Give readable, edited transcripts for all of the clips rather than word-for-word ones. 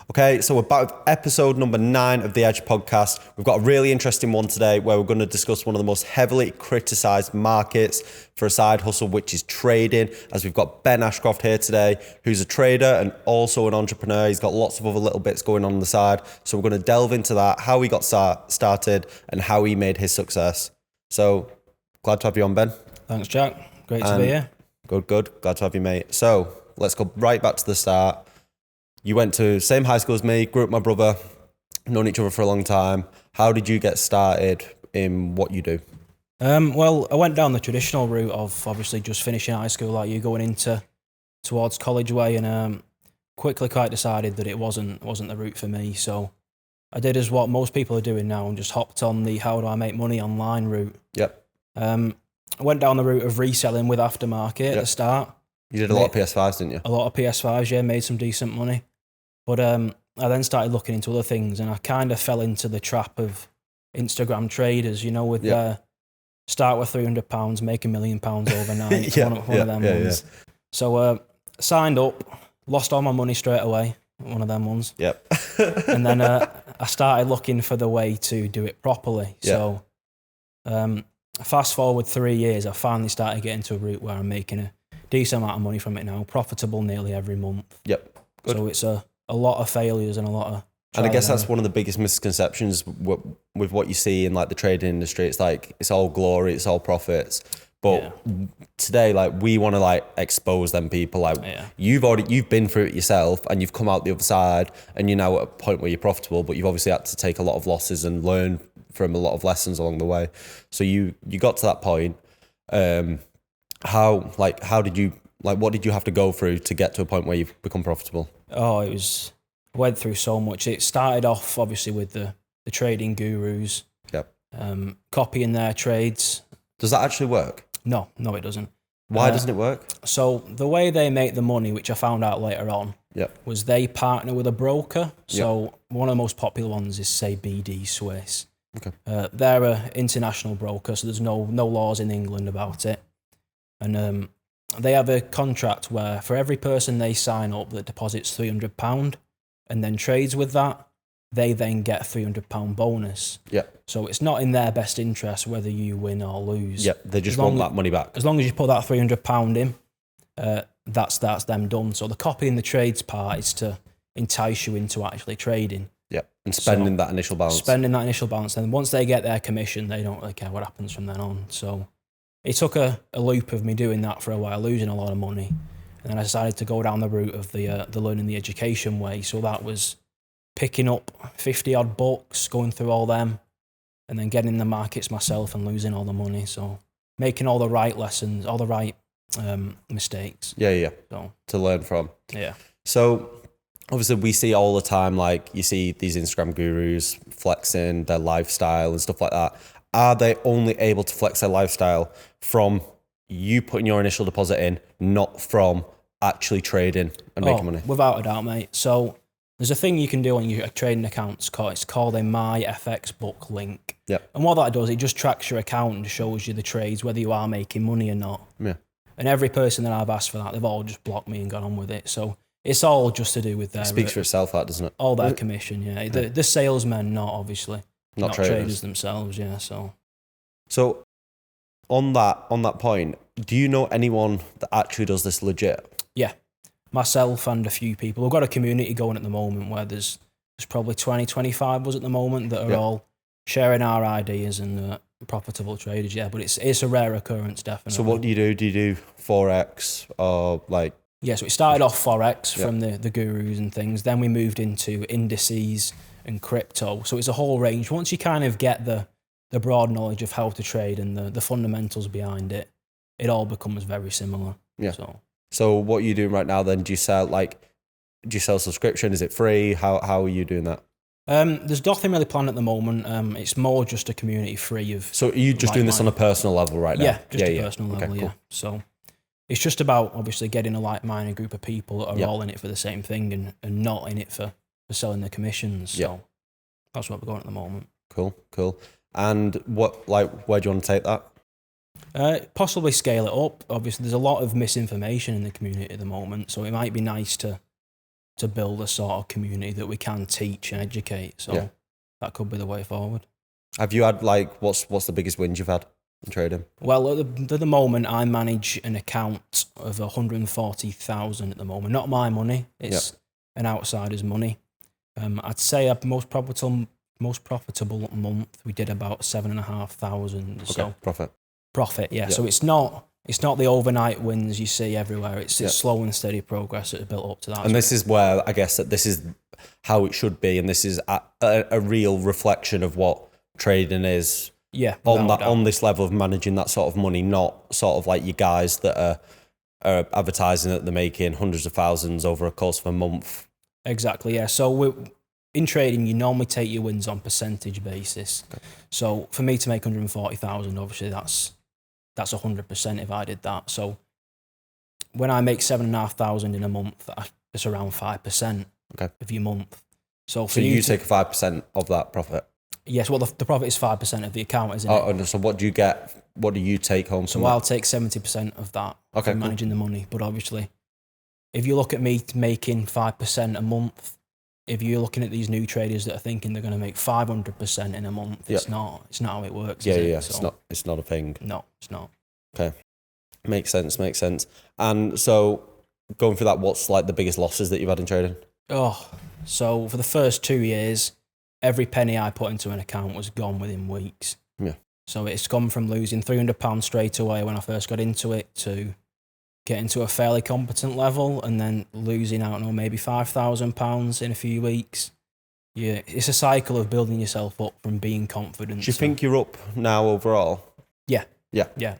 Okay, so we're back with episode number 9 of the Edge podcast. We've got a really interesting one today where we're going to discuss one of the most heavily criticised markets for a side hustle, which is trading, as we've got Ben Ashcroft here today, who's a trader and also an entrepreneur. He's got lots of other little bits going on the side. So we're going to delve into that, how he got started and how he made his success. So glad to have you on, Ben. Thanks, Jack. Great to be here. Good. Glad to have you, mate. So let's go right back to the start. You went to same high school as me, grew up with my brother, known each other for a long time. How did you get started in what you do? Well, I went down the traditional route of obviously just finishing high school, like you going towards college way, and quickly quite decided that it wasn't the route for me. So I did as what most people are doing now and just hopped on the how do I make money online route. Yep. I went down the route of reselling with Aftermarket at the start. You did a lot of PS5s, didn't you? A lot of PS5s, yeah, made some decent money. But I then started looking into other things, and I kind of fell into the trap of Instagram traders, with start with £300, make £1 million overnight. one of them ones. Yeah. So signed up, lost all my money straight away. One of them ones. Yep. And then I started looking for the way to do it properly. Yep. So fast forward 3 years, I finally started getting to a route where I'm making a decent amount of money from it now, profitable nearly every month. Yep. Good. So it's a lot of failures and a lot of and I guess that's one of the biggest misconceptions with what you see in like the trading industry. It's like it's all glory, it's all profits. But today, like we want to like expose them people. Like you've been through it yourself and you've come out the other side and you're now at a point where you're profitable, but you've obviously had to take a lot of losses and learn from a lot of lessons along the way. So you got to that point. How did you what did you have to go through to get to a point where you've become profitable? Oh, I went through so much. It started off obviously with the trading gurus. Yep. Copying their trades. Does that actually work? No, it doesn't. Why doesn't it work? So the way they make the money, which I found out later on, was they partner with a broker. So one of the most popular ones is, say, BD Swiss. Okay. They're an international broker, so there's no laws in England about it. And they have a contract where for every person they sign up that deposits £300 and then trades with that, they then get a £300 bonus. Yeah. So it's not in their best interest whether you win or lose. Yeah, they just want that money back. As long as you put that £300 in, that's them done. So the copying the trades part is to entice you into actually trading. Yeah, and spending that initial balance. And once they get their commission, they don't really care what happens from then on. So it took a loop of me doing that for a while, losing a lot of money. And then I decided to go down the route of the learning the education way. So that was picking up 50 odd books, going through all them, and then getting in the markets myself and losing all the money. So making all the right lessons, all the right mistakes. Yeah. So, to learn from. Yeah. So obviously we see all the time, like you see these Instagram gurus flexing their lifestyle and stuff like that. Are they only able to flex their lifestyle from you putting your initial deposit in, not from actually trading and making money? Without a doubt, mate. So there's a thing you can do on your trading accounts. It's called a My FX Book link. Yeah. And what that does, it just tracks your account and shows you the trades, whether you are making money or not. Yeah. And every person that I've asked for that, they've all just blocked me and gone on with it. So it's all just to do with their... It speaks for itself, that, doesn't it? All their commission, yeah. The salesmen, not obviously. Not traders themselves, yeah. So on that point, do you know anyone that actually does this legit? Yeah. Myself and a few people. We've got a community going at the moment where there's probably 20, 25 of us at the moment that are all sharing our ideas and profitable traders, yeah. But it's a rare occurrence, definitely. So what do you do? Do you do Forex or like... Yeah, so we started off Forex from the gurus and things. Then we moved into indices and crypto. So it's a whole range. Once you kind of get the broad knowledge of how to trade and the fundamentals behind it, it all becomes very similar. Yeah. So what are you doing right now then? Do you sell subscription? Is it free? How are you doing that? There's nothing really planned at the moment. It's more just a community free of... So are you just doing this on a personal level right now? Yeah, just a personal level, cool. So it's just about obviously getting a like-minded group of people that are all in it for the same thing and not in it for selling their commissions. So that's what we're going at the moment. Cool. And where do you want to take that? Possibly scale it up. Obviously, there's a lot of misinformation in the community at the moment, so it might be nice to to build a sort of community that we can teach and educate. So that could be the way forward. Have you had like, what's the biggest wins you've had in trading? Well, at the moment, I manage an account of 140,000 at the moment. Not my money; it's an outsider's money. I'd say our most profitable month we did about 7,500. Okay. So Profit, yeah. So it's not the overnight wins you see everywhere. It's slow and steady progress that has built up to that. And this is where I guess that this is how it should be, and this is a real reflection of what trading is. Yeah, on this level of managing that sort of money, not sort of like you guys that are advertising that they're making hundreds of thousands over a course of a month. Exactly, yeah. So in trading, you normally take your wins on percentage basis. Okay. So for me to make 140,000, obviously that's 100% if I did that. So when I make 7,500 in a month, it's around 5% of your month. So you take 5% of that profit? Yes, well, the profit is 5% of the account, isn't it? Oh, so what do you get? What do you take home? So I'll take 70% of that for managing the money. But obviously, if you look at me making 5% a month, if you're looking at these new traders that are thinking they're going to make 500% in a month, it's not how it works. Yeah. So, it's not a thing. No, it's not. Okay, makes sense. And so going through that, what's like the biggest losses that you've had in trading? So for the first 2 years, every penny I put into an account was gone within weeks. Yeah. So it's gone from losing £300 straight away when I first got into it to getting to a fairly competent level and then losing out on maybe £5,000 in a few weeks. Yeah, it's a cycle of building yourself up from being confident. Do you think you're up now overall? Yeah,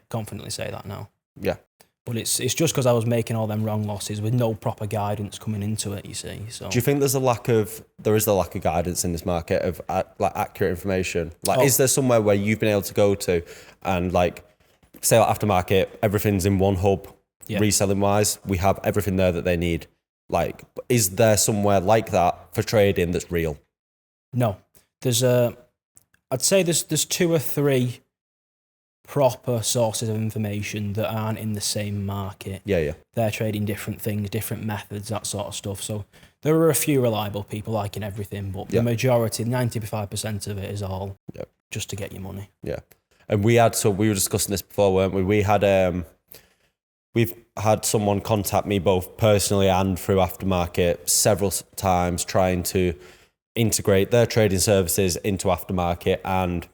confidently say that now. Yeah. But it's just because I was making all them wrong losses with no proper guidance coming into it, you see. So do you think there is a lack of guidance in this market of like accurate information? Like, is there somewhere where you've been able to go to and like, say like Aftermarket, everything's in one hub, reselling wise, we have everything there that they need. Like, is there somewhere like that for trading that's real? No, I'd say there's 2 or 3 proper sources of information that aren't in the same market. Yeah. They're trading different things, different methods, that sort of stuff. So there are a few reliable people like in everything, but the majority, 95% of it is all just to get your money. Yeah. And we were discussing this before, weren't we? We've had someone contact me both personally and through Aftermarket several times trying to integrate their trading services into Aftermarket, and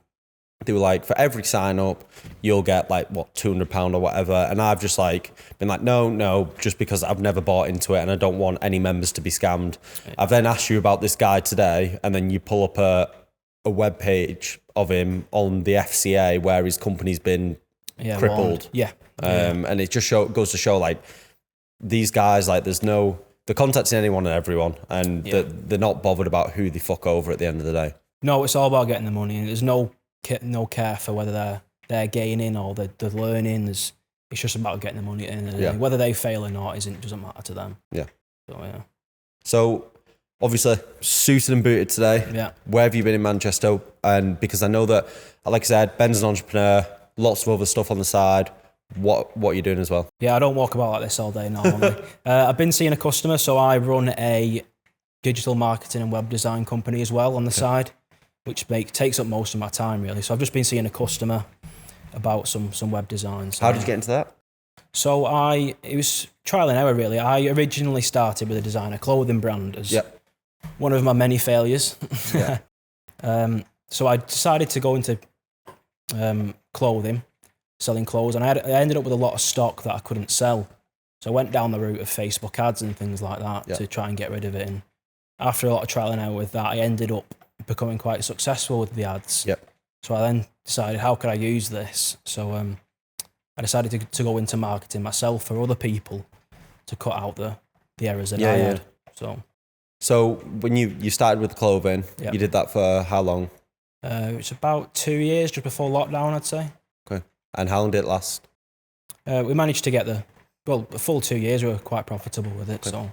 they were like, for every sign up, you'll get like £200 or whatever. And I've just like been like, no, just because I've never bought into it and I don't want any members to be scammed. Yeah. I've then asked you about this guy today, and then you pull up a web page of him on the FCA where his company's been crippled. And it just goes to show like these guys, like they're contacting anyone and everyone, and they're not bothered about who they fuck over at the end of the day. No, it's all about getting the money, and there's no care for whether they're gaining or they're learning. It's just about getting the money in. Whether they fail or not doesn't matter to them. Yeah. So obviously suited and booted today. Yeah. Where have you been in Manchester? And because I know that, like I said, Ben's an entrepreneur, lots of other stuff on the side. What are you doing as well? Yeah, I don't walk about like this all day normally. I've been seeing a customer, so I run a digital marketing and web design company as well on the side, which takes up most of my time really. So I've just been seeing a customer about some web design. So, how did you get into that? So it was trial and error really. I originally started with a designer clothing brand as one of my many failures. So I decided to go into clothing, selling clothes, and I ended up with a lot of stock that I couldn't sell. So I went down the route of Facebook ads and things like that to try and get rid of it. And after a lot of trial and error with that, I ended up becoming quite successful with the ads. So I then decided, how could I use this? So I decided to go into marketing myself for other people to cut out the errors that I had. So when you started with clothing, you did that for how long? It's about 2 years, just before lockdown, I'd say. Okay. And how long did it last? We managed to get a full 2 years. We were quite profitable with it. Okay. So.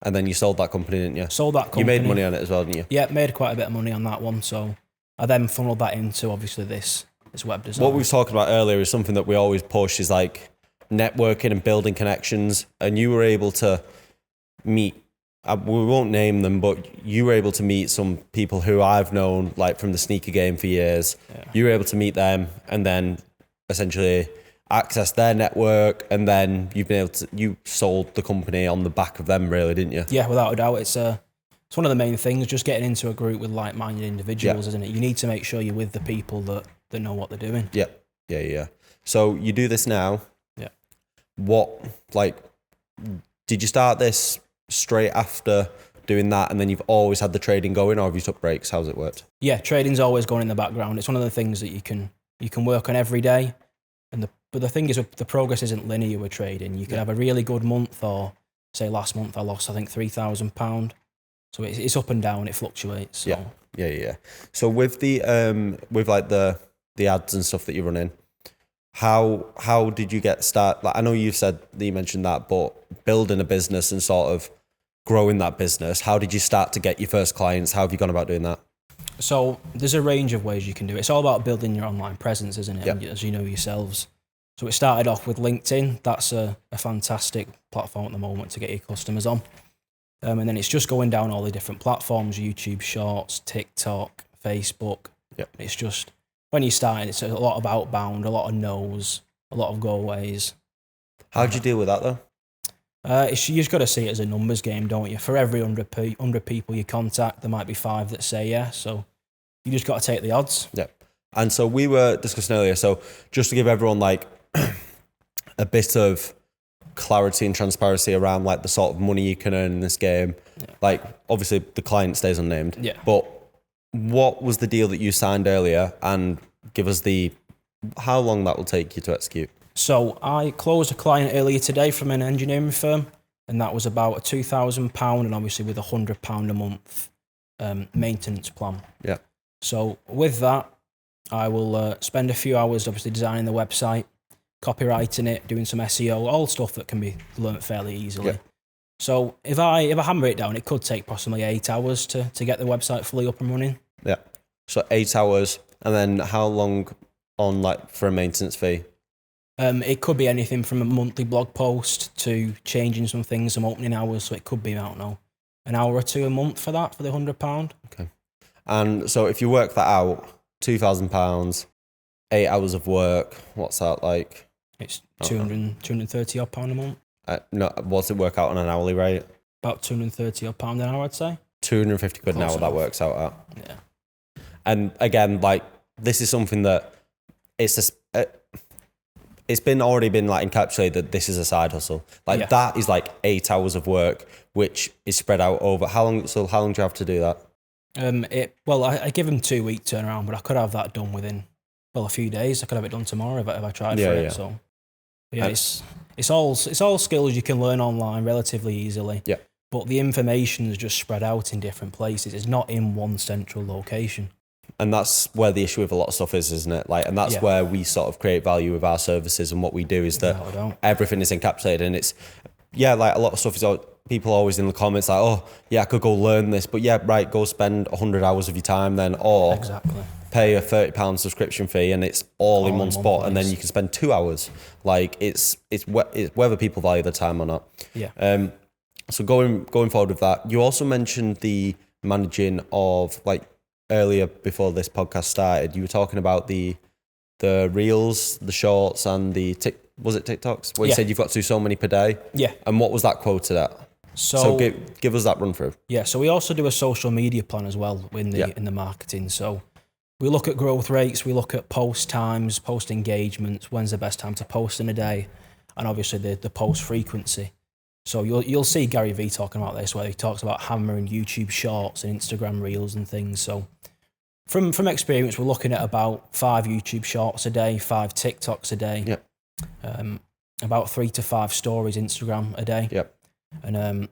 And then you sold that company, didn't you? Sold that company. You made money on it as well, didn't you? Yeah, made quite a bit of money on that one. So I then funneled that into obviously this web design. What we were talking about earlier is something that we always push is like networking and building connections. And you were able to meet we won't name them, but you were able to meet some people who I've known, like from the sneaker game for years. Yeah. You were able to meet them and then essentially access their network, and then you sold the company on the back of them, really, didn't you? Yeah, without a doubt. It's one of the main things, just getting into a group with like-minded individuals, isn't it? You need to make sure you're with the people that know what they're doing. Yeah. So you do this now. Yeah. Did you start this straight after doing that, and then you've always had the trading going, or have you took breaks? How's it worked? Yeah, trading's always going in the background. It's one of the things that you can work on every day. But the thing is, the progress isn't linear with trading. You can have a really good month, or say last month I lost, I think, £3,000. So it's up and down, it fluctuates. So. Yeah. So with the the ads and stuff that you're running, how did you get started? Like, I know you mentioned that, but building a business and sort of growing that business, how did you start to get your first clients? How have you gone about doing that? So there's a range of ways you can do it. It's all about building your online presence, isn't it? As you know yourselves. So it started off with LinkedIn. That's a fantastic platform at the moment to get your customers on. And then it's just going down all the different platforms, YouTube Shorts, TikTok, Facebook. Yep. It's just, when you're starting, it's a lot of outbound, a lot of no's, a lot of go-aways. How do you deal with that, though? You just got to see it as a numbers game, don't you? For every 100 people you contact, there might be 5 that say yes. So you just got to take the odds. Yeah. And so we were discussing earlier, so just to give everyone like a bit of clarity and transparency around like the sort of money you can earn in this game. Yeah. Like, obviously the client stays unnamed. Yeah. But what was the deal that you signed earlier, and give us how long that will take you to execute? So I closed a client earlier today from an engineering firm, and that was about a £2,000, and obviously with £100 a month maintenance plan. Yeah. So with that, I will spend a few hours obviously designing the website, copywriting it, doing some SEO, all stuff that can be learnt fairly easily. Yeah. So if I hammer it down, it could take approximately 8 hours to get the website fully up and running. Yeah. So 8 hours, and then how long on for a maintenance fee? It could be anything from a monthly blog post to changing some things, some opening hours. So it could be, I don't know, an hour or two a month for that, for the £100. Okay. And so if you work that out, £2,000, 8 hours of work, what's that like? It's 230 odd pound a month. No, what's it work out on an hourly rate? About 230 odd pound an hour, I'd say. 250 quid an hour that works out at. Yeah. And again, this is something that it's already been encapsulated that this is a side hustle. That is 8 hours of work, which is spread out over how long? So how long do you have to do that? I give them 2 week turnaround, but I could have that done within a few days. I could have it done tomorrow if I tried for it. Yeah. So it's all skills you can learn online relatively easily. Yeah. But the information is just spread out in different places. It's not in one central location. And that's where the issue with a lot of stuff is, isn't it? And that's where we sort of create value with our services, and what we do is that everything is encapsulated, and it's a lot of stuff is people always in the comments I could go learn this, but go spend 100 hours of your time then, or exactly. Pay a £30 subscription fee, and it's all in one spot, and then you can spend 2 hours. It's whether people value the time or not. Yeah. So going forward with that, you also mentioned the managing of earlier before this podcast started. You were talking about the reels, the shorts, and was it TikToks? Where you said you've got to do so many per day. Yeah. And what was that quoted at? So give us that run through. Yeah. So we also do a social media plan as well in the marketing. So we look at growth rates, we look at post times, post engagements, when's the best time to post in a day, and obviously the post frequency. So you'll see Gary Vee talking about this, where he talks about hammering YouTube Shorts and Instagram Reels and things. So from experience, we're looking at about 5 YouTube Shorts a day, 5 TikToks a day, about 3 to 5 stories Instagram a day. Yep. And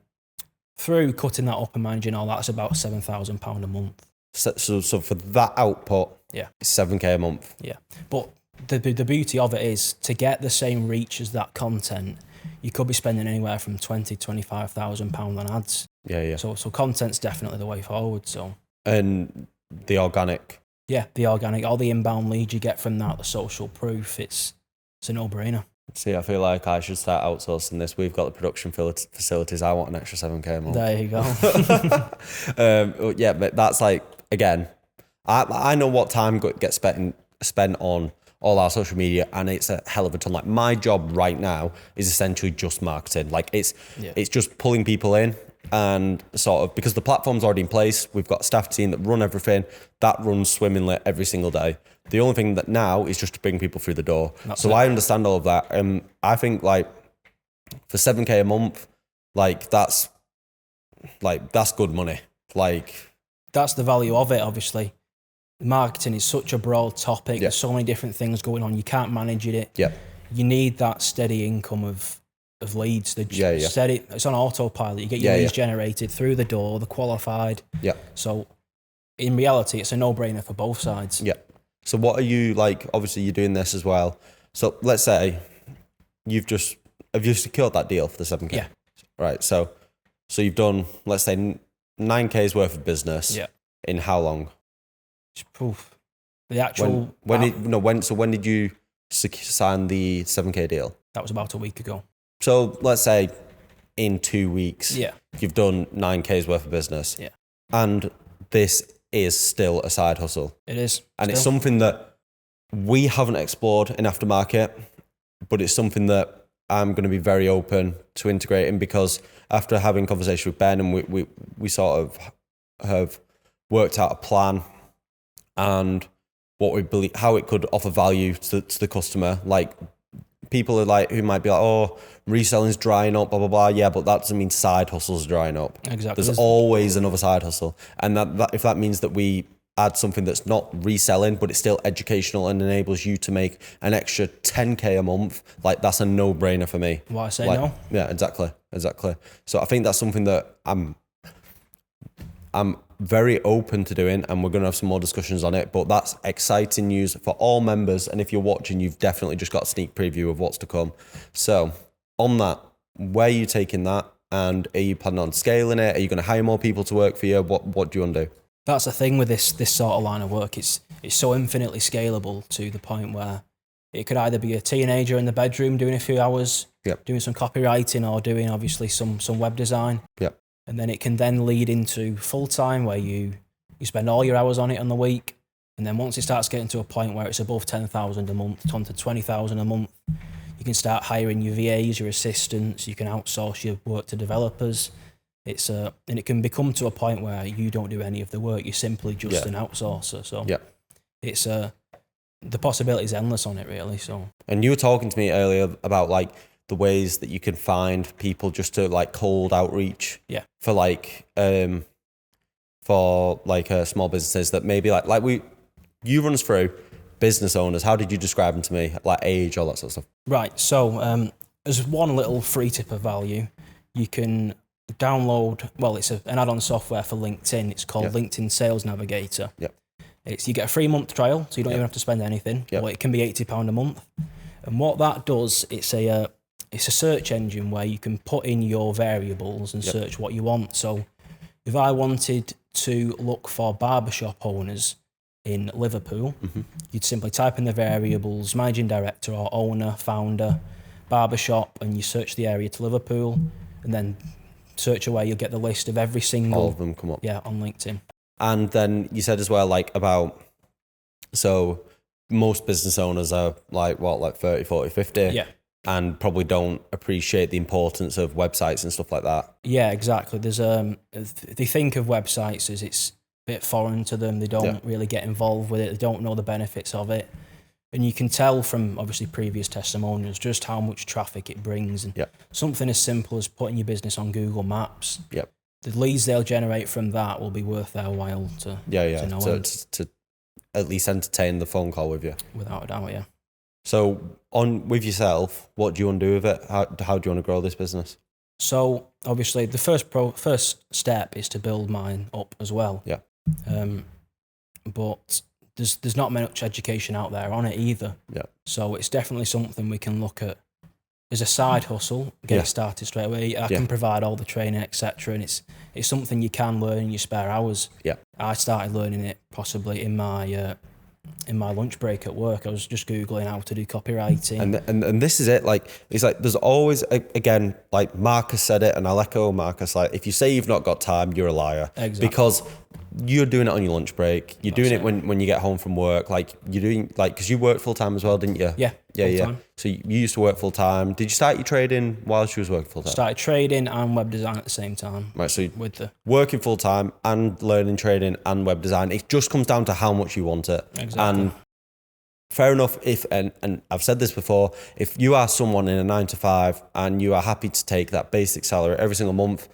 through cutting that up and managing all that, it's about £7,000 a month. So for that output, it's 7k a month. Yeah, but the beauty of it is to get the same reach as that content, you could be spending anywhere from £20,000 to £25,000 on ads. Yeah. So content's definitely the way forward. So and the organic. Yeah, the organic, all the inbound leads you get from that, the social proof, it's a no-brainer. See, I feel like I should start outsourcing this. We've got the production facilities. I want an extra 7K a month. There you go. Yeah, but that's like, again, I know what time gets spent on all our social media, and it's a hell of a ton. Like, my job right now is essentially just marketing. Like, it's just pulling people in, and sort of, because the platform's already in place, we've got a staff team that run everything. That runs swimmingly every single day. The only thing that now is just to bring people through the door. I understand all of that. I think, like, for 7K a month, like, that's good money. Like, that's the value of it, obviously. Marketing is such a broad topic. There's so many different things going on. You can't manage it. Yeah. You need that steady income of leads. Steady. It's on autopilot. You get your leads generated through the door, the qualified. Yeah. So in reality, it's a no-brainer for both sides. Yeah. So what are you, like, obviously you're doing this as well. So let's say have you secured that deal for the 7K? Yeah. Right. So you've done, let's say, 9K's worth of business. Yeah. In how long? Proof. The actual... When did you sign the 7K deal? That was about a week ago. So let's say in 2 weeks, you've done 9K's worth of business. Yeah. And this is still a side hustle. It is. And it's something that we haven't explored in Aftermarket, but it's something that I'm going to be very open to integrating, because after having a conversation with Ben, and we sort of have worked out a plan and what we believe, how it could offer value to the customer. Like, people are like, who might be like, oh, reselling's drying up, blah, blah, blah. Yeah, but that doesn't mean side hustle's drying up. Exactly. There's always another side hustle. And that if that means that we add something that's not reselling, but it's still educational and enables you to make an extra 10K a month, like, that's a no-brainer for me. Why say like, no? Yeah, exactly. So I think that's something that I'm very open to doing, and we're going to have some more discussions on it, but that's exciting news for all members. And if you're watching, you've definitely just got a sneak preview of what's to come. So on that, where are you taking that, and are you planning on scaling it? Are you going to hire more people to work for you? What do you want to do? That's the thing with this sort of line of work. It's so infinitely scalable to the point where it could either be a teenager in the bedroom doing a few hours, doing some copywriting, or doing obviously some web design. Yep. And then it can then lead into full-time, where you spend all your hours on it on the week. And then once it starts getting to a point where it's above 10,000 a month, on to 20,000 a month, you can start hiring your VAs, your assistants, you can outsource your work to developers. And it can become to a point where you don't do any of the work, you're simply just an outsourcer. So it's the possibility is endless on it, really. So. And you were talking to me earlier about, like, the ways that you can find people just to, like, cold outreach for small businesses that maybe you run us through business owners. How did you describe them to me? Like, age, all that sort of stuff. Right. So as one little free tip of value, you can download, it's an add-on software for LinkedIn. It's called LinkedIn Sales Navigator. Yep. You get a 3-month trial, so you don't even have to spend anything. Yep. But it can be £80 a month. And what that does, it's a search engine where you can put in your variables and search what you want. So if I wanted to look for barbershop owners in Liverpool, you'd simply type in the variables, managing director or owner, founder, barbershop, and you search the area to Liverpool, and then search away, you'll get the list of every single... All of them come up. Yeah, on LinkedIn. And then you said as well, so most business owners are 30, 40, 50. Yeah. And probably don't appreciate the importance of websites and stuff like that. Yeah, exactly. There's they think of websites as it's a bit foreign to them. They don't really get involved with it. They don't know the benefits of it. And you can tell from obviously previous testimonials just how much traffic it brings. And something as simple as putting your business on Google Maps. Yep. The leads they'll generate from that will be worth their while to know to at least entertain the phone call with you. Without a doubt, yeah. So with yourself, what do you want to do with it? How do you want to grow this business? So obviously the first step is to build mine up as well. Yeah. But there's not much education out there on it either. Yeah. So it's definitely something we can look at as a side hustle, get it started straight away. I can provide all the training, etc. And it's something you can learn in your spare hours. Yeah. I started learning it possibly in my in my lunch break at work. I was just Googling how to do copywriting. And this is it. Like, it's like, there's always, again, like Marcus said it, and I'll echo Marcus, like, if you say you've not got time, you're a liar. Exactly. Because you're doing it on your lunch break. You're doing it when you get home from work. Like, you're doing, like, because you worked full time as well, didn't you? Yeah. Yeah. So you used to work full time. Did you start your trading while she was working full time? Started trading and web design at the same time. Right. So with the working full time and learning trading and web design, it just comes down to how much you want it. Exactly. And fair enough, if and I've said this before, if you are someone in a 9-to-5 and you are happy to take that basic salary every single month,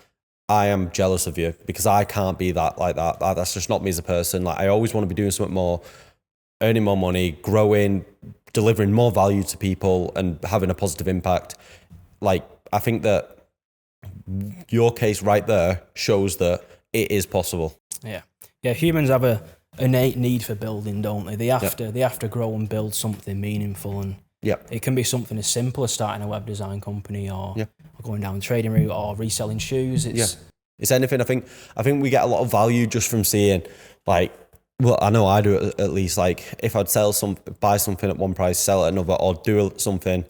I am jealous of you, because I can't be that like that. That's just not me as a person. Like, I always want to be doing something more, earning more money, growing, delivering more value to people and having a positive impact. Like, I think that your case right there shows that it is possible. Yeah, humans have a innate need for building, don't they? They have to grow and build something meaningful, and it can be something as simple as starting a web design company or going down the trading route or reselling shoes. It's anything. I think we get a lot of value just from seeing, like, well, I know I do it at least, like, if I'd buy something at one price, sell it at another, or do something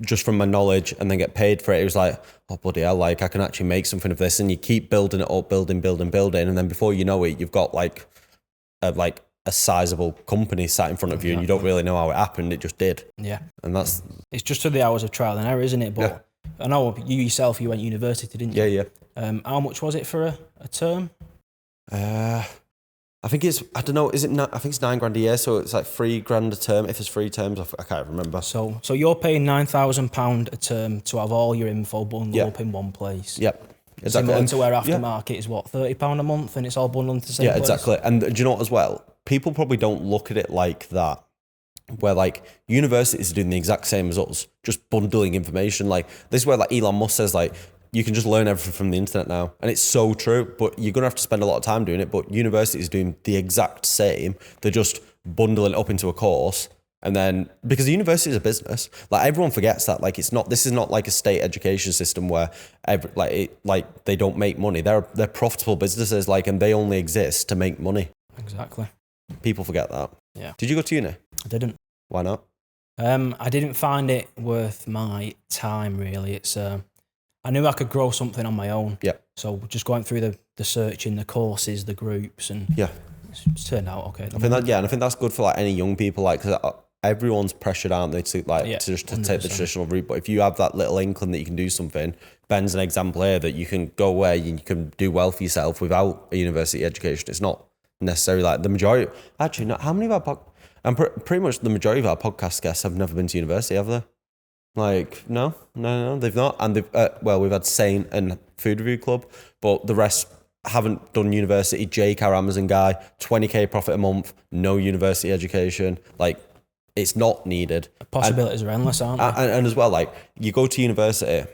just from my knowledge and then get paid for it, it was like, oh bloody hell, like, I can actually make something of this. And you keep building it up, building, and then before you know it, you've got like a sizable company sat in front of you, and you don't really know how it happened. It just did. Yeah. And it's just through the hours of trial and error, isn't it? But I know you yourself, you went to university, didn't you? Yeah. How much was it for a term? I think it's, I don't know, is it not, I think it's $9,000 a year, so it's like $3,000 a term if it's 3 terms. I can't remember. So you're paying £9,000 a term to have all your info bundled up in one place. Yep. Exactly. Similar to where Aftermarket is what, £30 a month, and it's all bundled into the same place? Yeah, exactly. And do you know what as well? People probably don't look at it like that, where like universities are doing the exact same as us, just bundling information. Like, this is where like Elon Musk says, like, you can just learn everything from the internet now. And it's so true, but you're going to have to spend a lot of time doing it. But universities are doing the exact same. They're just bundling it up into a course. And then, because the university is a business, like, everyone forgets that. Like, this is not like a state education system where they don't make money. They're profitable businesses, like, and they only exist to make money. Exactly. People forget that. Yeah. Did you go to uni? I didn't. Why not? I didn't find it worth my time, really. It's I knew I could grow something on my own. Yeah. So just going through the searching, the courses, the groups, and it's turned out okay. I think that's good for like any young people, like, because everyone's pressured, aren't they, to take the traditional route. But if you have that little inkling that you can do something, Ben's an example here that you can go where you can do well for yourself without a university education. It's not necessarily like the majority. Actually, not how many of our pretty much the majority of our podcast guests have never been to university, have they? Like, no, they've not. And we've had Saint and Food Review Club, but the rest haven't done university. Jake, our Amazon guy, 20k profit a month, no university education. Like, it's not needed. The possibilities are endless, aren't they? And as well, like, you go to university,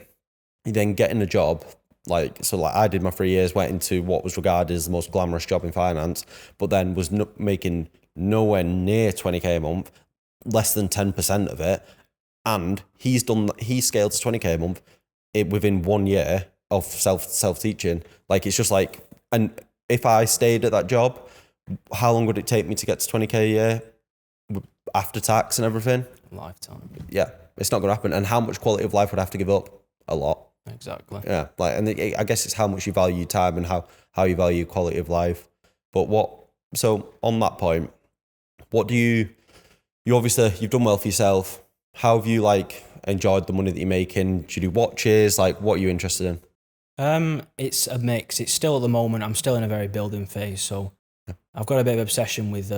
you then get in a job. Like, so like I did my 3 years, went into what was regarded as the most glamorous job in finance, but then was making nowhere near 20k a month, less than 10% of it. And he scaled to 20k a month within 1 year of self-teaching. Like, it's just like, and if I stayed at that job, how long would it take me to get to 20k a year after tax and everything? Lifetime. Yeah, it's not going to happen. And how much quality of life would I have to give up? A lot. Exactly. Yeah, like, and I guess it's how much you value time and how you value quality of life. But so on that point, what do you obviously, you've done well for yourself. How have you like enjoyed the money that you're making? Do you do watches? Like, what are you interested in? It's a mix. It's still at the moment, I'm still in a very building phase. So I've got a bit of obsession with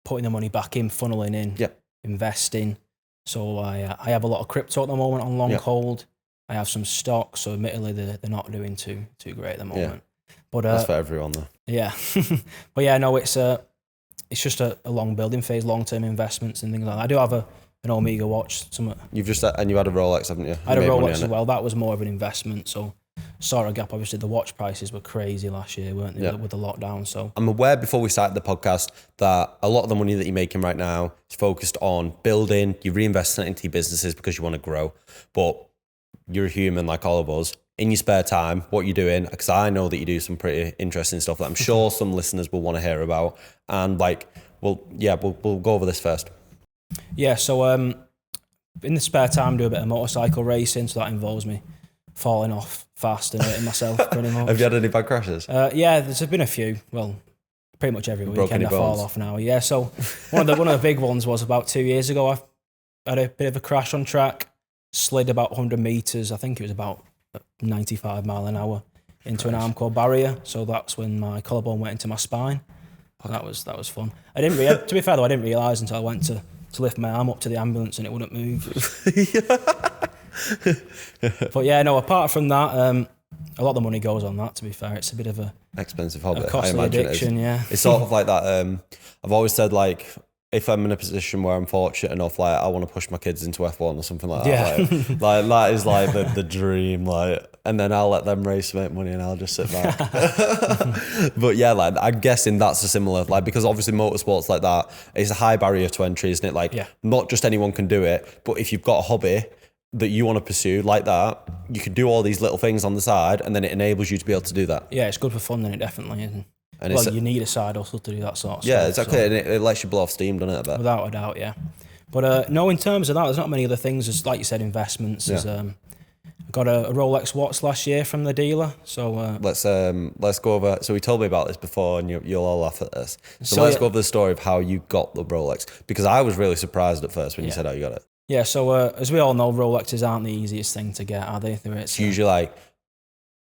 putting the money back in, funneling in, investing. So I have a lot of crypto at the moment on long hold. I have some stocks, so admittedly they're not doing too great at the moment. But that's for everyone though. Yeah. But yeah, no, it's just a long building phase, long-term investments and things like that. I do have an Omega watch. You've just and you had a Rolex, haven't you? I had a Rolex as well. That was more of an investment. So saw a gap. Obviously, the watch prices were crazy last year, weren't they, with the lockdown? So I'm aware before we started the podcast that a lot of the money that you're making right now is focused on building. You're reinvesting it into your businesses because you want to grow. But you're a human like all of us. in your spare time, what you're doing, because I know that you do some pretty interesting stuff that I'm sure some listeners will want to hear about. And like, we'll go over this first. Yeah, so in the spare time, do a bit of motorcycle racing, so that involves me falling off fast and hurting myself pretty much. Have you had any bad crashes? Yeah, there's been a few. Well, pretty much every weekend I fall off now. Yeah, so one of the big ones was about 2 years ago. I had a bit of a crash on track, slid about 100 metres. I think it was about 95 mile an hour into an Armco barrier. So that's when my collarbone went into my spine. That was fun. To be fair though, I didn't realise until I went to lift my arm up to the ambulance and it wouldn't move. But yeah, no, apart from that, a lot of the money goes on that, to be fair. It's a bit of a expensive hobby. A costly addiction, yeah. It's sort of like that. I've always said, like, if I'm in a position where I'm fortunate enough, like, I want to push my kids into F1 or something like that. Yeah. Like that is like the dream. Like, and then I'll let them race, make money, and I'll just sit back. But yeah, like, I'm guessing that's a similar, like, because obviously motorsports like that, it's a high barrier to entry, isn't it? Like, not just anyone can do it, but if you've got a hobby that you want to pursue like that, you can do all these little things on the side, and then it enables you to be able to do that. Yeah, it's good for fun, then it definitely isn't. And well, you need a side hustle to do that sort of stuff. Yeah, exactly, so. And it lets you blow off steam, doesn't it, a bit? Without a doubt, yeah. But no, in terms of that, there's not many other things. There's, like you said, investments. There's, I got a Rolex watch last year from the dealer. So let's go over. So we told me about this before, and you'll all laugh at this. So let's go over the story of how you got the Rolex, because I was really surprised at first when you said how you got it. Yeah, so as we all know, Rolexes aren't the easiest thing to get, are they? It's usually like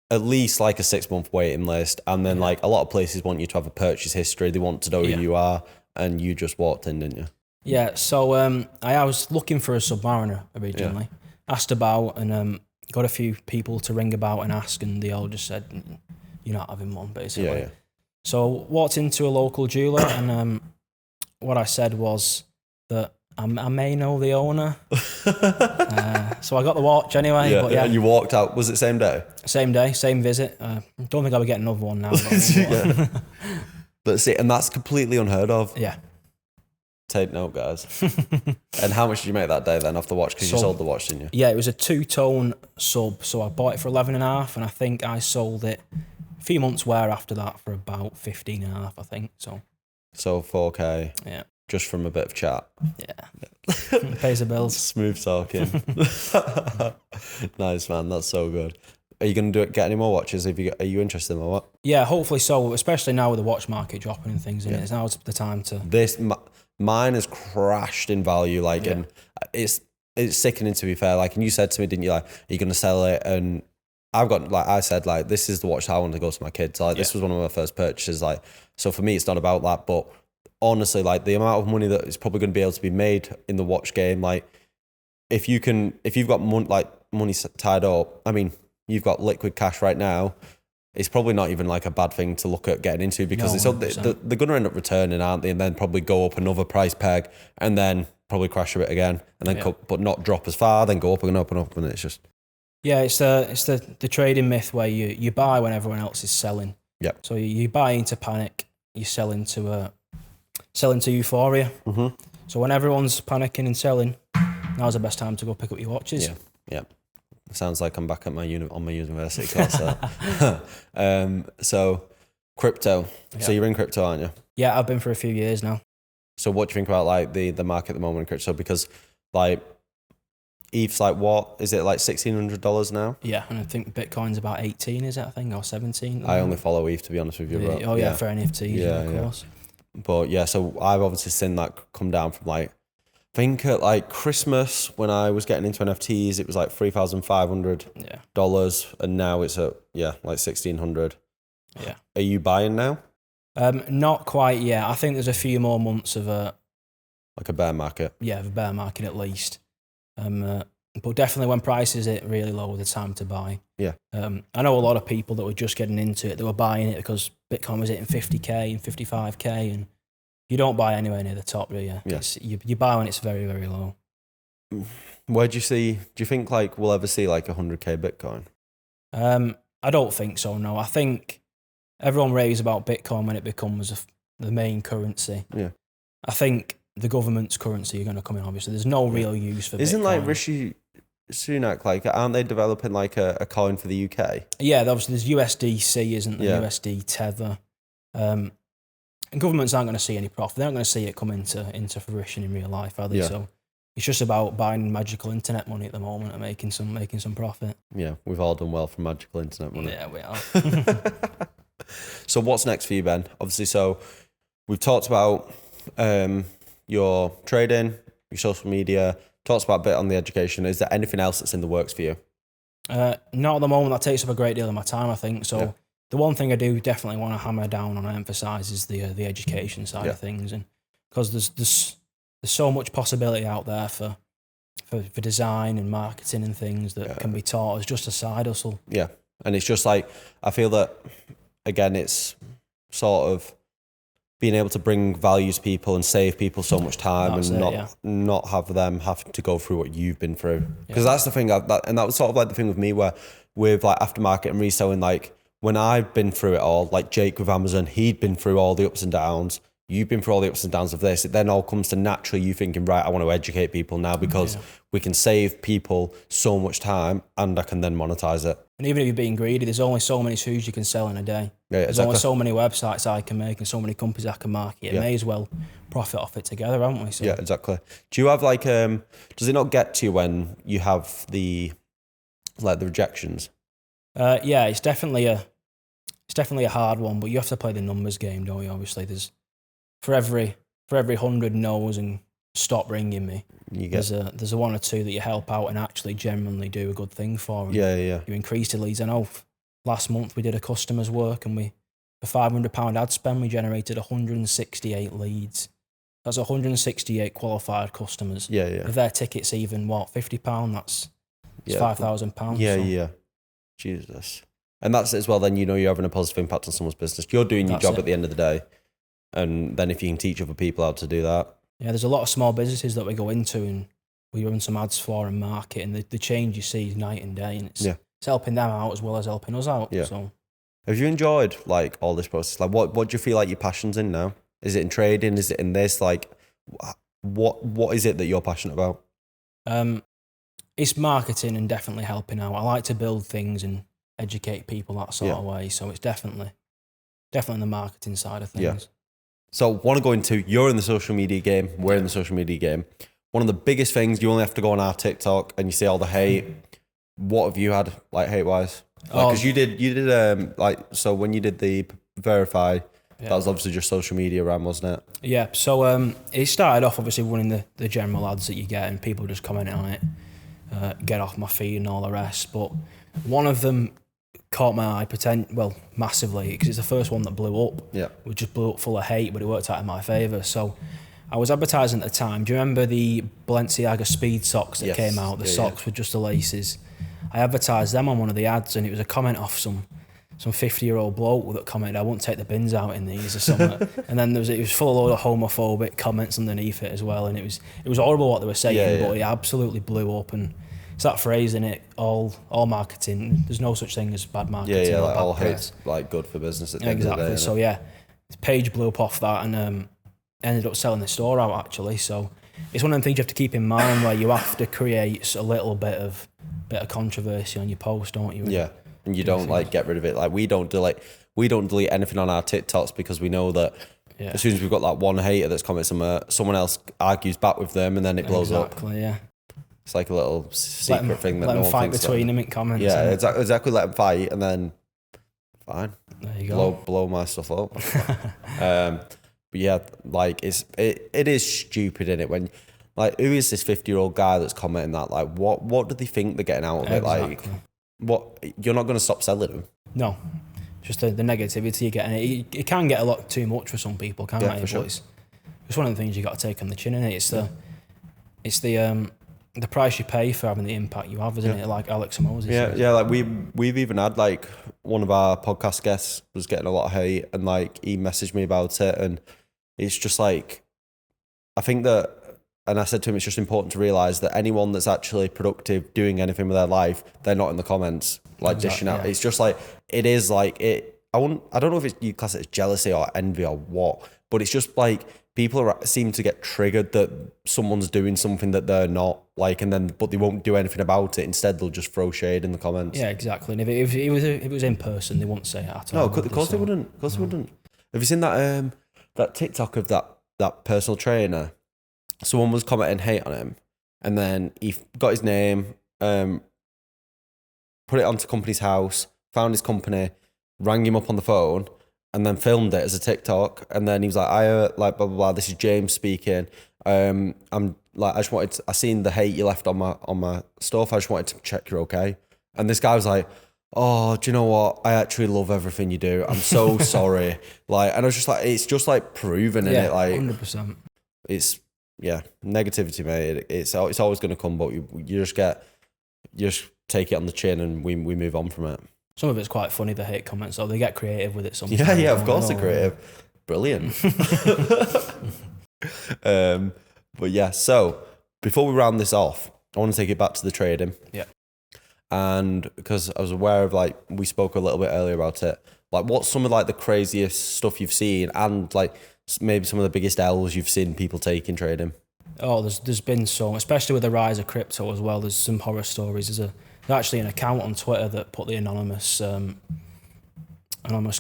at least like a 6-month waiting list, and then like a lot of places want you to have a purchase history. They want to know who you are, and you just walked in, didn't you? Yeah. So I was looking for a Submariner originally, asked about, and got a few people to ring about and ask, and they all just said, "You're not having one," basically. Yeah. So walked into a local jeweler, and what I said was that I may know the owner. So I got the watch anyway. Yeah, but yeah. And you walked out. Was it same day? Same day, same visit. Don't think I'll be getting another one now. But But see, and that's completely unheard of. Yeah. Take note, guys. And how much did you make that day then off the watch? Because you sold the watch, didn't you? Yeah, it was a 2-tone sub. So I bought it for 11.5, and I think I sold it a few months wear after that for about 15.5, I think. So 4K. Yeah. Just from a bit of chat. Yeah. Pays the bills. Smooth talking. Nice, man. That's so good. Are you going to get any more watches? Are you interested in them or what? Yeah, hopefully so. Especially now with the watch market dropping and things in it. Now's the time to... Mine has crashed in value. Like, and it's sickening, to be fair. Like, and you said to me, didn't you, like, are you going to sell it? And I've got, like I said, like, this is the watch I want to go to my kids. Like, this was one of my first purchases. Like, so for me, it's not about that, but honestly, like, the amount of money that is probably going to be able to be made in the watch game, like, if you've got money tied up, I mean, you've got liquid cash right now, it's probably not even like a bad thing to look at getting into, because they're going to end up returning, aren't they? And then probably go up another price peg, and then probably crash a bit again, and then but not drop as far, then go up and up and up, and it's just... Yeah, it's the trading myth where you buy when everyone else is selling. Yeah. So you buy into panic, you sell into euphoria. Mm-hmm. So when everyone's panicking and selling, now's the best time to go pick up your watches. Yeah. Sounds like I'm back at my university course. So crypto. Yeah. So you're in crypto, aren't you? Yeah, I've been for a few years now. So what do you think about like the market at the moment in crypto? Because like ETH's like, what is it, like $1,600 now? Yeah, and I think Bitcoin's about 18, is it? I think, or 17. I only follow ETH, to be honest with you. Bro. Oh yeah, for NFTs, of course. But yeah, so I've obviously seen that come down from like, I think at like Christmas when I was getting into NFTs, it was like $3,500, and now it's at like $1,600. Yeah. Are you buying now? Not quite yet. I think there's a few more months of like a bear market. Yeah, the bear market at least. But definitely when prices hit really low, the time to buy. Yeah. I know a lot of people that were just getting into it. They were buying it because Bitcoin was hitting 50k and 55k, and you don't buy anywhere near the top, do you? Yeah. You buy when it's very, very low. Where do you think like we'll ever see like 100k Bitcoin? I don't think so, no. I think everyone raves about Bitcoin when it becomes the main currency. Yeah. I think the government's currency are going to come in, obviously. There's no real use for Bitcoin. Isn't like Rishi Sunak, like, aren't they developing like a coin for the UK? Yeah, obviously there's USDC, isn't there? USD Tether. And governments aren't going to see any profit. They're not going to see it come into fruition in real life, are they? So it's just about buying magical internet money at the moment and making some profit. Yeah, we've all done well from magical internet money. Yeah, we are. So what's next for you, Ben? Obviously, so we've talked about your trading, your social media, talked about a bit on the education. Is there anything else that's in the works for you? Not at the moment. That takes up a great deal of my time, I think. So the one thing I do definitely want to hammer down on and emphasise is the education side of things, and because there's so much possibility out there for design and marketing and things that can be taught as just a side hustle. Yeah, and it's just like, I feel that, again, it's sort of being able to bring value to people and save people so much time not have them have to go through what you've been through. Because that's the thing, and that was sort of like the thing with me, where with like aftermarket and reselling, like when I've been through it all, like Jake with Amazon, he'd been through all the ups and downs. You've been through all the ups and downs of this. It then all comes to naturally you thinking, right, I want to educate people now because we can save people so much time and I can then monetize it. And even if you're being greedy, there's only so many shoes you can sell in a day. Yeah, there's only so many websites I can make and so many companies I can market. May as well profit off it together, haven't we? So. Yeah, exactly. Do you have like, does it not get to you when you have the rejections? Yeah, it's definitely a hard one, but you have to play the numbers game, don't you? Obviously, there's for every 100 no's and stop ringing me, there's a one or two that you help out and actually genuinely do a good thing for. You increase the leads. I know last month we did a customer's work and for £500 ad spend we generated 168 leads. That's 168 qualified customers. If their ticket's even £50, that's £5,000. Yeah. Jesus. And that's as well, then you know you're having a positive impact on someone's business. You're doing your job at the end of the day. And then if you can teach other people how to do that. Yeah, there's a lot of small businesses that we go into and we run some ads for and market, and the change you see is night and day, and it's helping them out as well as helping us out. Yeah. So, have you enjoyed like all this process? Like, what do you feel like your passion's in now? Is it in trading? Is it in this? Like, what is it that you're passionate about? It's marketing and definitely helping out. I like to build things and educate people that sort of way. So it's definitely the marketing side of things. Yeah. So want to go into, you're in the social media game, we're in the social media game. One of the biggest things, you only have to go on our TikTok and you see all the hate. What have you had, like, hate-wise? Because you did so when you did the verify, that was obviously just social media around, wasn't it? Yeah, so it started off obviously running the general ads that you get and people just commenting on it, get off my feed and all the rest. But one of them caught my eye, massively, because it's the first one that blew up. Yeah. It just blew up full of hate, but it worked out in my favour. So I was advertising at the time. Do you remember the Balenciaga Speed socks that came out? The socks with just the laces. I advertised them on one of the ads, and it was a comment off some 50-year-old bloke that commented, "I won't take the bins out in these," or something. And then it was full of a load of homophobic comments underneath it as well, and it was horrible what they were saying, but it absolutely blew up. And it's that phrase in it, all marketing. There's no such thing as bad marketing. Like all hate's like good for business at the end of the day. So the page blew up off that and ended up selling the store out actually. So it's one of the things you have to keep in mind, where you have to create a little bit of controversy on your post, don't you? Yeah, and you don't like get rid of it. Like we don't delete anything on our TikToks because we know that as soon as we've got that one hater that's commenting, someone else argues back with them, and then it blows up. Exactly. Yeah. It's like a little secret thing that no one thinks. Let them fight between them in comments. Yeah, exactly. Let them fight, and then fine. There you go. Blow my stuff up. But yeah, like it is stupid, isn't it? When like, who is this 50-year-old guy that's commenting that? Like, what do they think they're getting out of it? Like, what, you're not going to stop selling them? No, just the negativity you're getting. It can get a lot too much for some people, can't it? For sure. It's one of the things you got to take on the chin, innit? It's the price you pay for having the impact you have, isn't it? Like Alex Moses. Yeah. Like we've even had like one of our podcast guests was getting a lot of hate, and like he messaged me about it, and it's just like, I think that, and I said to him, it's just important to realise that anyone that's actually productive doing anything with their life, they're not in the comments like dishing out. Yeah. It's just like, it is like I don't know if you class it as jealousy or envy or what, but it's just like people seem to get triggered that someone's doing something that they're not, like, but they won't do anything about it. Instead, they'll just throw shade in the comments. Yeah, exactly. And if it was in person, they wouldn't say it at all. No, of course they wouldn't. Of course they wouldn't. Have you seen that TikTok of that personal trainer? Someone was commenting hate on him, and then he got his name, put it onto company's house, found his company, rang him up on the phone, and then filmed it as a TikTok. And then he was like, like blah blah blah. This is James speaking. I'm like, I seen the hate you left on my stuff. I just wanted to check you're okay. And this guy was like, oh, do you know what? I actually love everything you do. I'm so sorry. Like, and I was just like, it's just like proven, in it, like 100%. It's negativity, mate. It's always going to come, but you just take it on the chin, and we move on from it. Some of it's quite funny, the hate comments, so they get creative with it sometimes. Yeah, of course they're creative. Brilliant. But yeah, so before we round this off, I want to take it back to the trading. Yeah. And because I was aware of, like, we spoke a little bit earlier about it, like, what's some of like the craziest stuff you've seen, and like maybe some of the biggest L's you've seen people take in trading? Oh, there's been some, especially with the rise of crypto as well. There's some horror stories. There's actually an account on Twitter that put the anonymous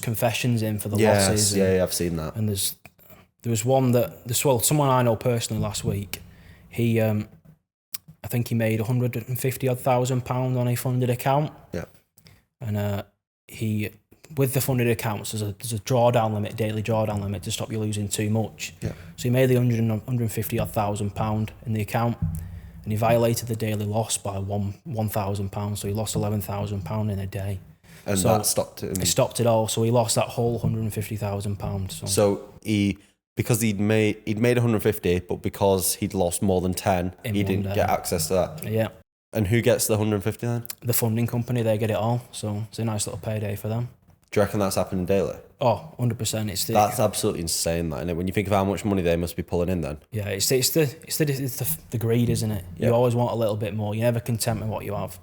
confessions in for the losses. Yeah, I've seen that. And there was one someone I know personally last week. He I think he made 150,000 pounds on a funded account. Yeah. And he, with the funded accounts, there's a drawdown limit, daily drawdown limit, to stop you losing too much. Yeah. So he made the 150,000 pound in the account, and he violated the daily loss by £1,000. So he lost £11,000 in a day. And so that stopped it. It stopped it all. So he lost that whole £150,000. So because he'd made 150, but because he'd lost more than 10, he didn't get access to that. Yeah. And who gets the 150 then? The funding company, they get it all. So it's a nice little payday for them. Do you reckon that's happening daily? Oh, 100%. That's absolutely insane, that, isn't it? When you think of how much money they must be pulling in then. Yeah, it's the greed, isn't it? You always want a little bit more. You're never content with what you have.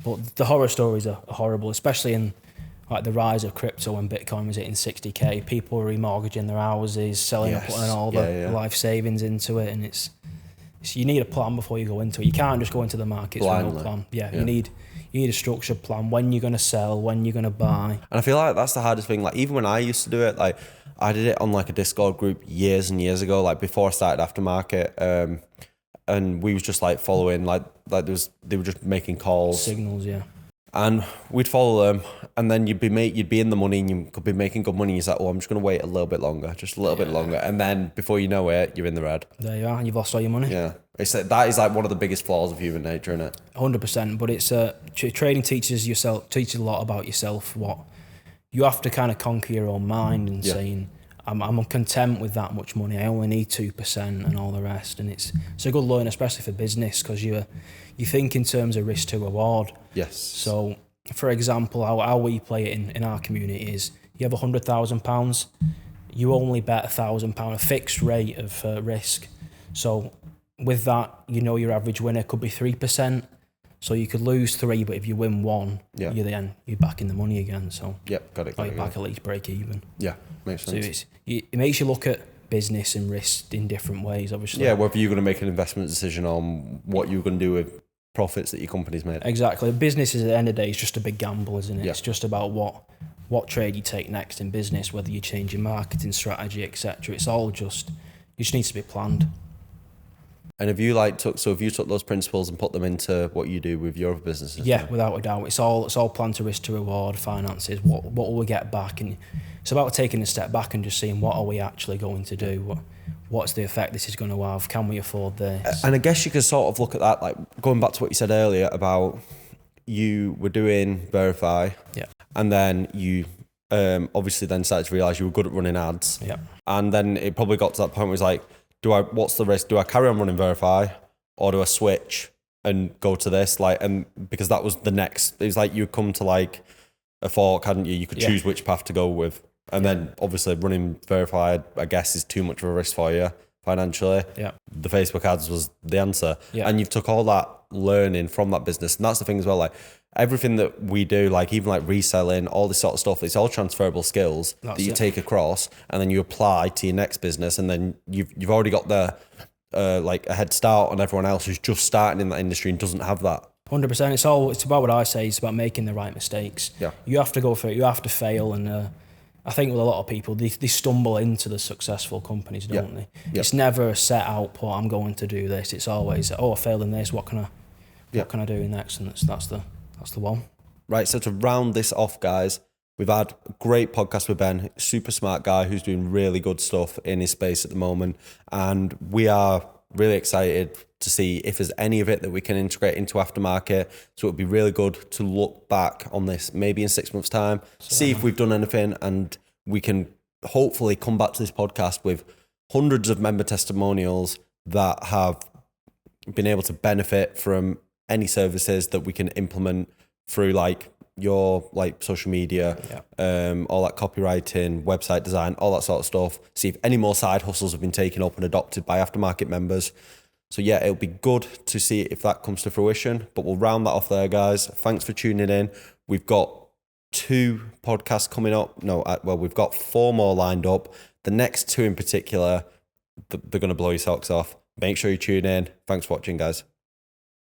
But the horror stories are horrible, especially in like the rise of crypto when Bitcoin was hitting 60k. People were remortgaging their houses, selling and putting all the life savings into it, and it's you need a plan before you go into it. You can't just go into the markets with no plan. Yeah. You need a structured plan, when you're going to sell, when you're going to buy. And I feel like that's the hardest thing. Like, even when I used to do it, like, I did it on like a Discord group years and years ago, like before I started Aftermarket, and we was just like following, like they were just making calls, signals, yeah. And we'd follow them, and then you'd be in the money, and you could be making good money. You're like, oh, I'm just going to wait a little bit longer, just a little bit longer, and then before you know it, you're in the red. There you are, and you've lost all your money. Yeah, that is like one of the biggest flaws of human nature, isn't it? 100%. But it's trading teaches a lot about yourself. What you have to kind of conquer your own mind and saying, I'm content with that much money. I only need 2% and all the rest. And it's a good learn, especially for business, because you think in terms of risk to reward. Yes. So, for example, how we play it in our community is you have £100,000, you only bet £1,000, a fixed rate of risk. So with that, your average winner could be 3%. So you could lose 3, but if you win 1, you're back in the money again. So got it. Back at least break even. Yeah, makes sense. So it makes you look at business and risk in different ways, obviously. Yeah, whether you're going to make an investment decision on what you're going to do with profits that your company's made. Exactly. Business is, at the end of the day, it's just a big gamble, isn't it? Yeah. It's just about what trade you take next in business, whether you change your marketing strategy, etc. It's all just needs to be planned. And have you took those principles and put them into what you do with your other businesses? Yeah, without a doubt. It's all planned to risk to reward, finances, what will we get back, and it's about taking a step back and just seeing what are we actually going to do, what's the effect this is going to have, can we afford this? And I guess you can sort of look at that, like going back to what you said earlier about you were doing Verify, and then you obviously then started to realise you were good at running ads, and then it probably got to that point where it's like, what's the risk? Do I carry on running Verify, or do I switch and go to this? Like, and because that was the next, it was like you come to like a fork, hadn't you? You could choose which path to go with. And then obviously running Verify, I guess, is too much of a risk for you financially. Yeah. The Facebook ads was the answer. Yeah. And you've took all that learning from that business. And that's the thing as well, like everything that we do, like even like reselling, all this sort of stuff, it's all transferable skills that you take across, and then you apply to your next business, and then you've already got the like a head start on everyone else who's just starting in that industry and doesn't have that. 100%. It's about what I say. It's about making the right mistakes. Yeah. You have to go through it. You have to fail. And I think with a lot of people, they stumble into the successful companies, don't they? Yeah. It's never a set output. I'm going to do this. It's always, I failed in this. What can I do next? And that's the one. Right. So to round this off, guys, we've had a great podcast with Ben, super smart guy who's doing really good stuff in his space at the moment. And we are really excited to see if there's any of it that we can integrate into Aftermarket. So it would be really good to look back on this maybe in 6 months' time, see if we've done anything, and we can hopefully come back to this podcast with hundreds of member testimonials that have been able to benefit from any services that we can implement through like your like social media, all that copywriting, website design, all that sort of stuff. See if any more side hustles have been taken up and adopted by Aftermarket members. So yeah, it'll be good to see if that comes to fruition, but we'll round that off there, guys. Thanks for tuning in. We've got 2 podcasts coming up. We've got 4 more lined up. The next 2 in particular, they're going to blow your socks off. Make sure you tune in. Thanks for watching, guys.